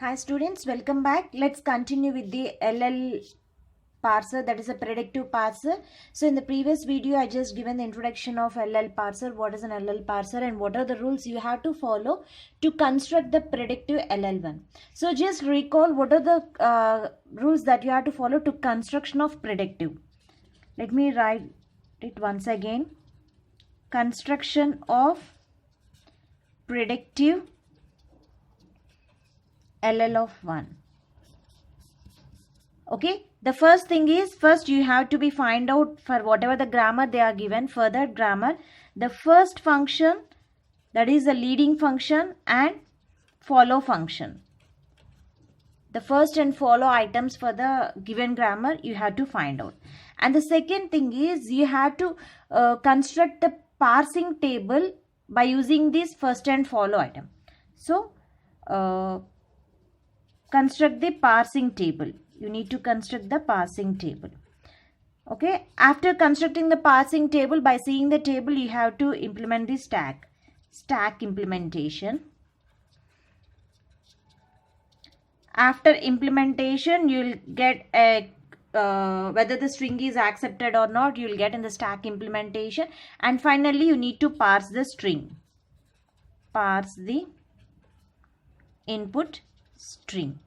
Hi students, welcome back. Let's continue with the LL parser, that is a predictive parser. So in the previous video I just given the introduction of LL parser, what is an LL parser and what are the rules you have to follow to construct the predictive LL1. So just recall what are the rules that you have to follow to construction of predictive. Let me write it once again. Construction of predictive LL of 1. Okay, the first thing is, first you have to be find out for whatever the grammar they are given, for that grammar, the first function, that is the leading function and follow function. The first and follow items for the given grammar you have to find out. And the second thing is, you have to construct the parsing table by using this first and follow item. So, construct the parsing table. You need to construct the parsing table. Okay, after constructing the parsing table, by seeing the table, you have to implement the stack implementation. After implementation, you will get a whether the string is accepted or not, you will get in the stack implementation. And finally, you need to parse the string. Parse the input string.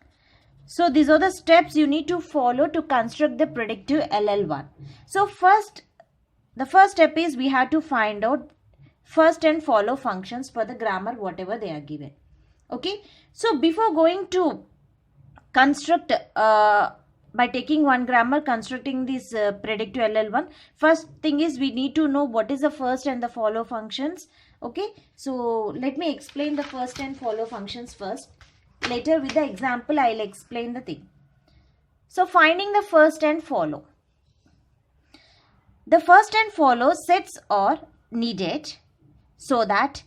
So these are the steps you need to follow to construct the predictive LL1. So the first step is we have to find out first and follow functions for the grammar whatever they are given. Okay. So before going to construct by taking one grammar, constructing this predictive LL1, first thing is we need to know what is the first and the follow functions. Okay. So let me explain the first and follow functions first. Later with the example I will explain the thing. So finding the first and follow. The first and follow sets are needed so that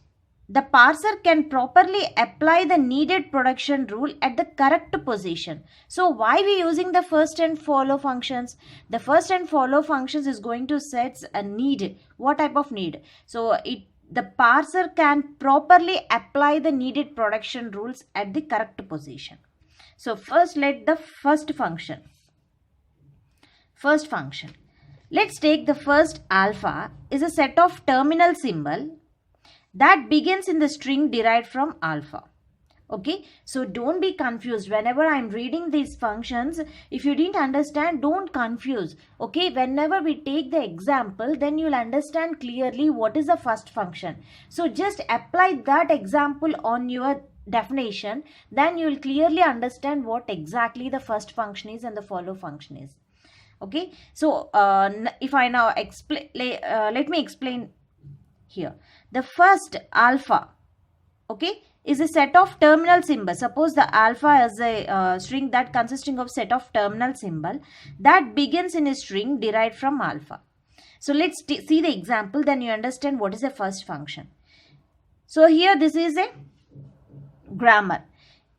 the parser can properly apply the needed production rule at the correct position. So why we using the first and follow functions? The first and follow functions is going to set a need. What type of need? So the parser can properly apply the needed production rules at the correct position. So first let the first function. Let's take the first alpha is a set of terminal symbol that begins in the string derived from alpha. Okay, so don't be confused whenever I'm reading these functions. If you didn't understand, don't confuse. Okay, whenever we take the example, then you'll understand clearly what is the first function. So just apply that example on your definition, then you'll clearly understand what exactly the first function is and the follow function is. Okay, so if I now explain, let me explain here. The first alpha, okay, is a set of terminal symbols. Suppose the alpha is a string that consisting of set of terminal symbol that begins in a string derived from alpha. So let's see the example, then you understand what is the first function. So here this is a grammar.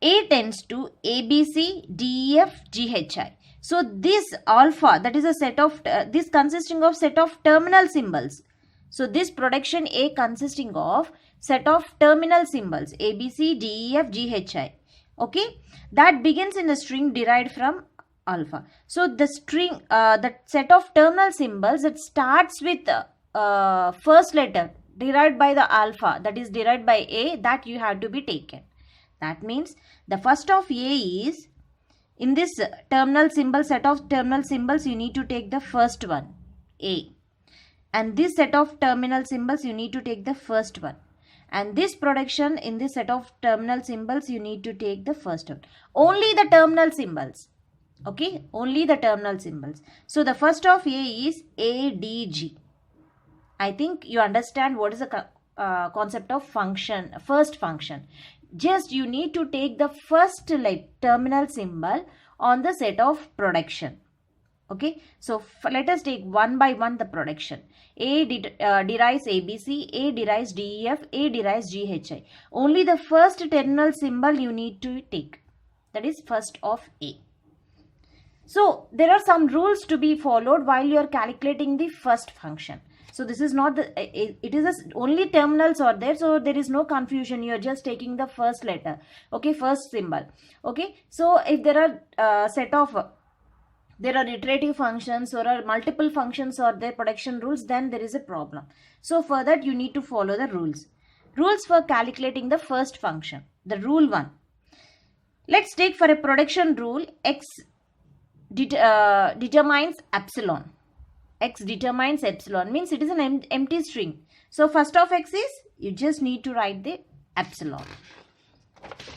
A tends to A, B, C, D, E, F, G, H, I. So this alpha, that is a set of, this consisting of set of terminal symbols. So this production A consisting of set of terminal symbols A, B, C, D, E, F, G, H, I. Okay, that begins in a string derived from alpha. So the string, that set of terminal symbols, it starts with first letter derived by the alpha, that is derived by A, that you have to be taken. That means the first of A is, in this terminal symbol, set of terminal symbols, you need to take the first one, A. And this set of terminal symbols, you need to take the first one. And this production in this set of terminal symbols, you need to take the first one. Only the terminal symbols. Okay, only the terminal symbols. So the first of A is A, D, G. I think you understand what is the concept of function, first function. Just you need to take the first terminal symbol on the set of production. Okay, so let us take one by one the production. A derives ABC, A derives DEF, A derives GHI. Only the first terminal symbol you need to take. That is first of A. So there are some rules to be followed while you are calculating the first function. So this is not the, it is only terminals are there, so there is no confusion. You are just taking the first letter, okay, first symbol. Okay, so if there are there are iterative functions or are multiple functions or their production rules, then there is a problem. So for that you need to follow the rules. Rules for calculating the first function. The rule 1. Let's take for a production rule, x determines epsilon. X determines epsilon means it is an empty string. So first of x is, you just need to write the epsilon.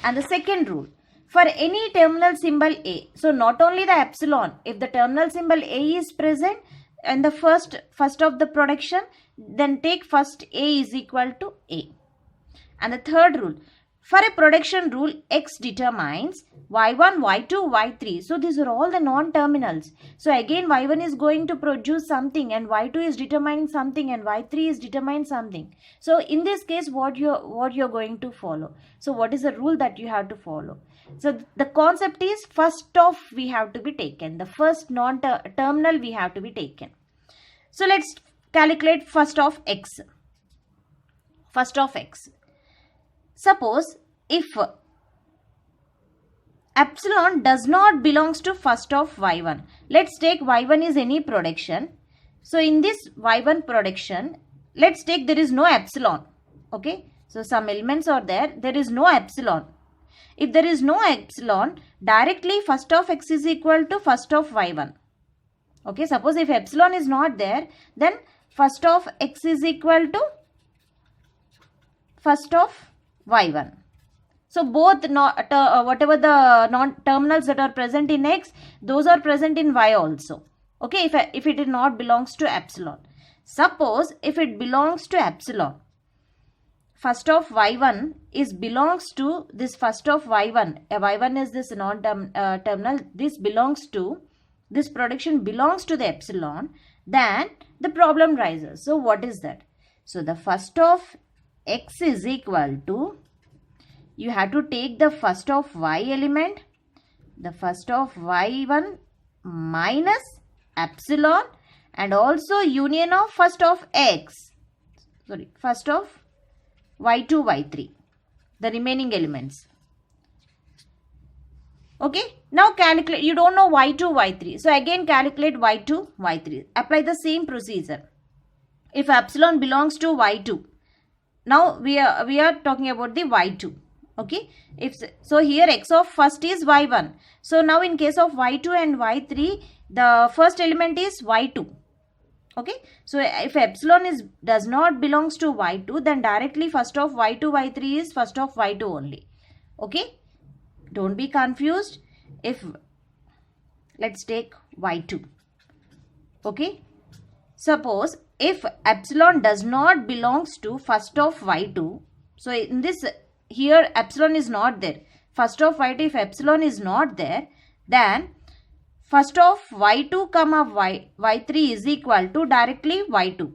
And the second rule, for any terminal symbol A, so not only the epsilon, if the terminal symbol A is present and the first of the production, then take first A is equal to A. And the third rule, for a production rule, x determines y1, y2, y3. So these are all the non-terminals. So again y1 is going to produce something and y2 is determining something and y3 is determining something. So in this case what you're going to follow. So what is the rule that you have to follow? So the concept is first of we have to be taken. The first non-terminal we have to be taken. So let's calculate first of x. First of x. Suppose if epsilon does not belongs to first of y1. Let's take y1 is any production. So in this y1 production, let's take there is no epsilon. Okay. So some elements are there. There is no epsilon. If there is no epsilon, directly first of x is equal to first of y1. Okay. Suppose if epsilon is not there, then first of x is equal to first of y1. So both whatever the non-terminals that are present in x, those are present in y also. Okay, if it not belongs to epsilon. Suppose if it belongs to epsilon, first of y1 is belongs to this first of y1. Y1 is this non-terminal. This belongs to, this production belongs to the epsilon. Then the problem rises. So what is that? So the first of x is equal to, you have to take the first of y element, the first of y1 minus epsilon, and also union of first of x, sorry, first of y2, y3, the remaining elements. Okay, now calculate, you don't know y2, y3. So again calculate y2, y3. Apply the same procedure. If epsilon belongs to y2, now we are talking about the y2. Okay, if so here x of first is y1. So now in case of y2 and y3, the first element is y2. Okay, so if epsilon does not belongs to y2, then directly first of y2, y3 is first of y2 only. Okay, don't be confused. If let's take y2. Okay, suppose if epsilon does not belongs to first of y2, so in this here epsilon is not there. First of y2, if epsilon is not there, then first of y2 comma y3 is equal to directly y2.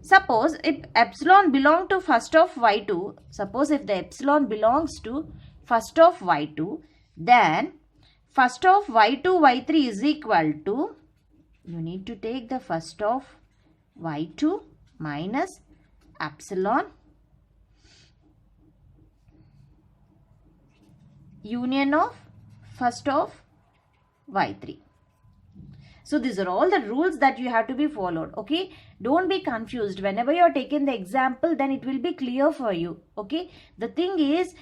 Suppose if epsilon belong to first of y2, suppose if the epsilon belongs to first of y2, then first of y2, y3 is equal to, you need to take the first of y2 minus epsilon union of first of y3. So these are all the rules that you have to be followed. Okay, don't be confused. Whenever you are taking the example, then it will be clear for you. Okay, the thing is,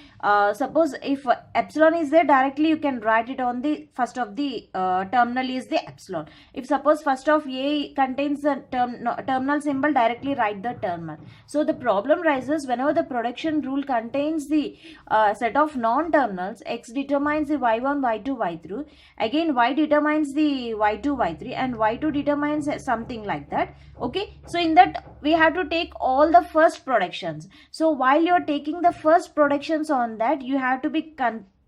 suppose if epsilon is there, directly you can write it on the first of the terminal is the epsilon. If suppose first of a contains the terminal symbol, directly write the terminal. So the problem rises whenever the production rule contains the set of non-terminals. X determines the y1, y2, y3. Again y determines the y2, y3, and y2 determines something like that. Okay, so in that we have to take all the first productions. So while you are taking the first productions on that, you have to be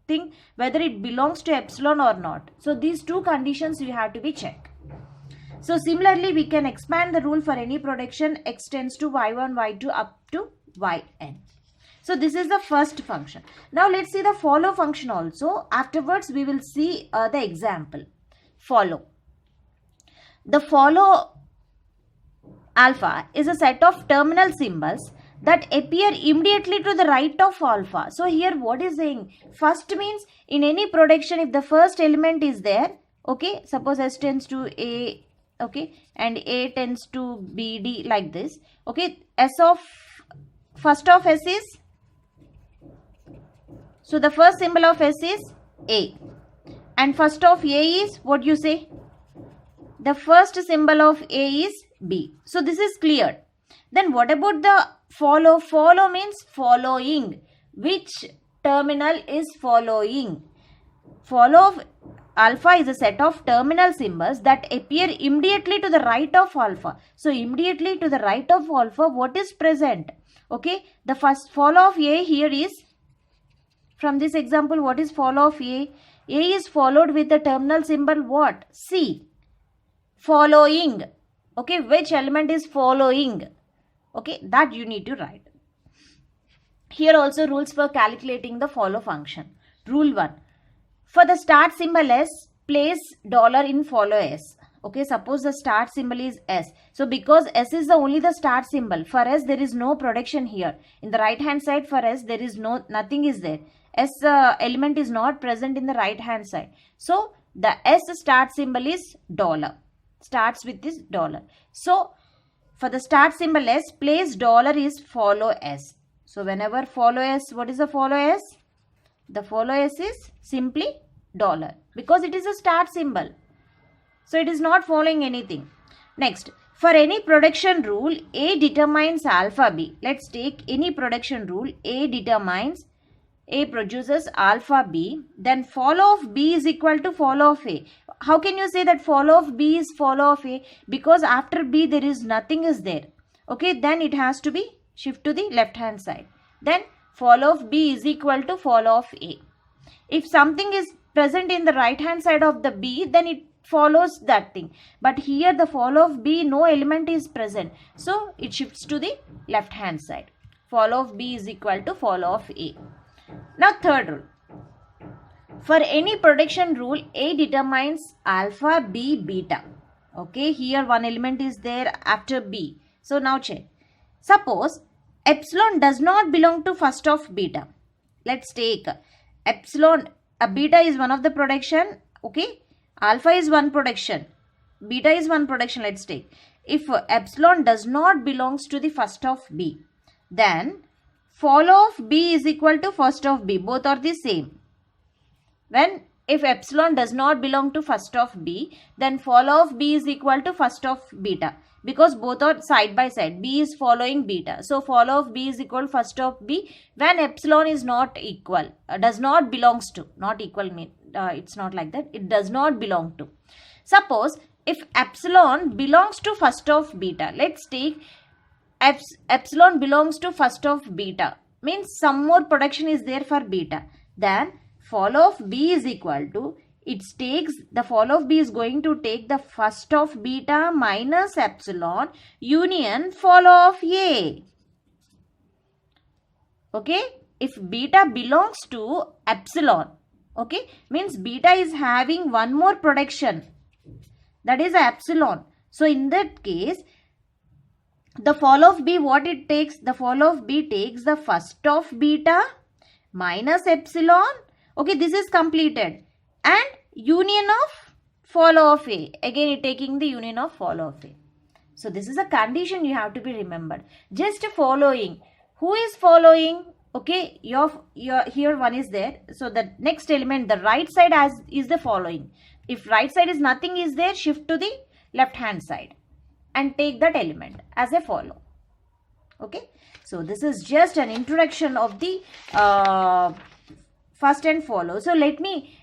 think whether it belongs to epsilon or not. So these two conditions you have to be checked. So similarly we can expand the rule for any production x tends to y1, y2 up to yn. So this is the first function. Now let's see the follow function also. Afterwards we will see the example. Follow. The follow alpha is a set of terminal symbols that appear immediately to the right of alpha. So here what is saying? First means in any production, if the first element is there, okay, suppose S tends to A, okay, and A tends to B, D, like this, okay, first of S is, so the first symbol of S is A, and first of A is, what you say? The first symbol of A is B. So this is clear. Then what about the follow? Follow means following. Which terminal is following? Follow of alpha is a set of terminal symbols that appear immediately to the right of alpha. So immediately to the right of alpha, what is present? Okay, the first follow of A here is, from this example, what is follow of A? A is followed with the terminal symbol what? C. Following. Okay, which element is following? Okay, that you need to write. Here also rules for calculating the follow function. Rule 1. For the start symbol S, place $ in follow S. Okay, suppose the start symbol is S. So because S is only the start symbol, for S there is no production here. In the right hand side for S there is nothing is there. S element is not present in the right hand side. So the S start symbol is $. Starts with this $. So for the start symbol S, place $ is follow S. So whenever follow S, what is the follow S? The follow S is simply $, because it is a start symbol. So it is not following anything. Next, for any production rule, A determines alpha B. Let's take any production rule. A produces alpha B. Then follow of B is equal to follow of A. How can you say that follow of B is follow of A? Because after B there is nothing is there. Okay, then it has to be shift to the left hand side. Then follow of B is equal to follow of A. If something is present in the right hand side of the B, then it follows that thing. But here the follow of B, no element is present. So it shifts to the left hand side. Follow of B is equal to follow of A. Now third rule. For any production rule, A determines alpha, B, beta. Okay, here one element is there after B. So now check. Suppose epsilon does not belong to first of beta. Let's take epsilon. Beta is one of the production. Okay, alpha is one production. Beta is one production. Let's take. If epsilon does not belongs to the first of B, then follow of B is equal to first of B. Both are the same. If epsilon does not belong to first of B, then follow of B is equal to first of beta, because both are side by side. B is following beta. So follow of B is equal to first of B when epsilon is not equal, does not belongs to, not equal mean, it's not like that, it does not belong to. Suppose if epsilon belongs to first of beta, let's take epsilon belongs to first of beta, means some more production is there for beta, then follow of B is equal to, the follow of B is going to take the first of beta minus epsilon union follow of A. Okay, if beta belongs to epsilon, okay, means beta is having one more production, that is epsilon. So in that case, the follow of B, what it takes? The follow of B takes the first of beta minus epsilon. Okay, this is completed. And union of follow of A. Again, it taking the union of follow of A. So this is a condition you have to be remembered. Just following. Who is following? Okay, here one is there. So the next element, the right side is the following. If right side is nothing is there, shift to the left hand side and take that element as a follow. Okay, so this is just an introduction of the first and follow. So let me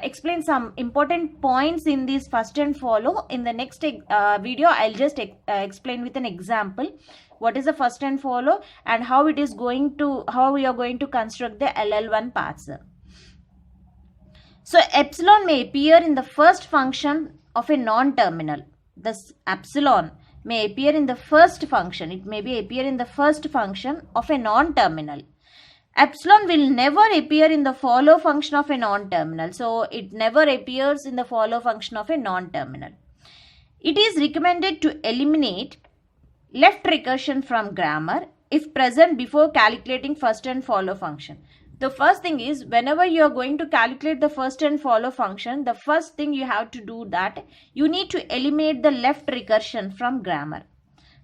explain some important points in this first and follow. In the next video, I'll just explain with an example what is the first and follow and how we are going to construct the LL1 parser. So epsilon may appear in the first function of a non-terminal. This epsilon may appear in the first function. It may appear in the first function of a non-terminal. Epsilon will never appear in the follow function of a non-terminal. So it never appears in the follow function of a non-terminal. It is recommended to eliminate left recursion from grammar if present before calculating first and follow function. The first thing is, whenever you are going to calculate the first and follow function, the first thing you have to do that you need to eliminate the left recursion from grammar.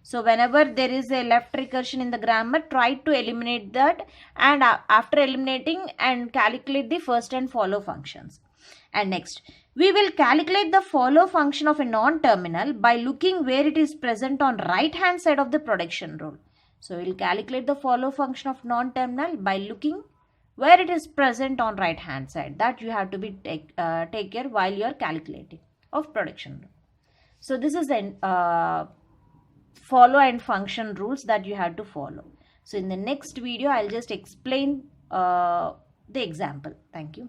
So whenever there is a left recursion in the grammar, try to eliminate that, and after eliminating and calculate the first and follow functions. And next, we will calculate the follow function of a non-terminal by looking where it is present on right hand side of the production rule. So we will calculate the follow function of non-terminal by looking where it is present on right hand side. That you have to be take care while you are calculating of production rule. So this is the follow and function rules that you have to follow. So in the next video, I'll just explain the example. Thank you.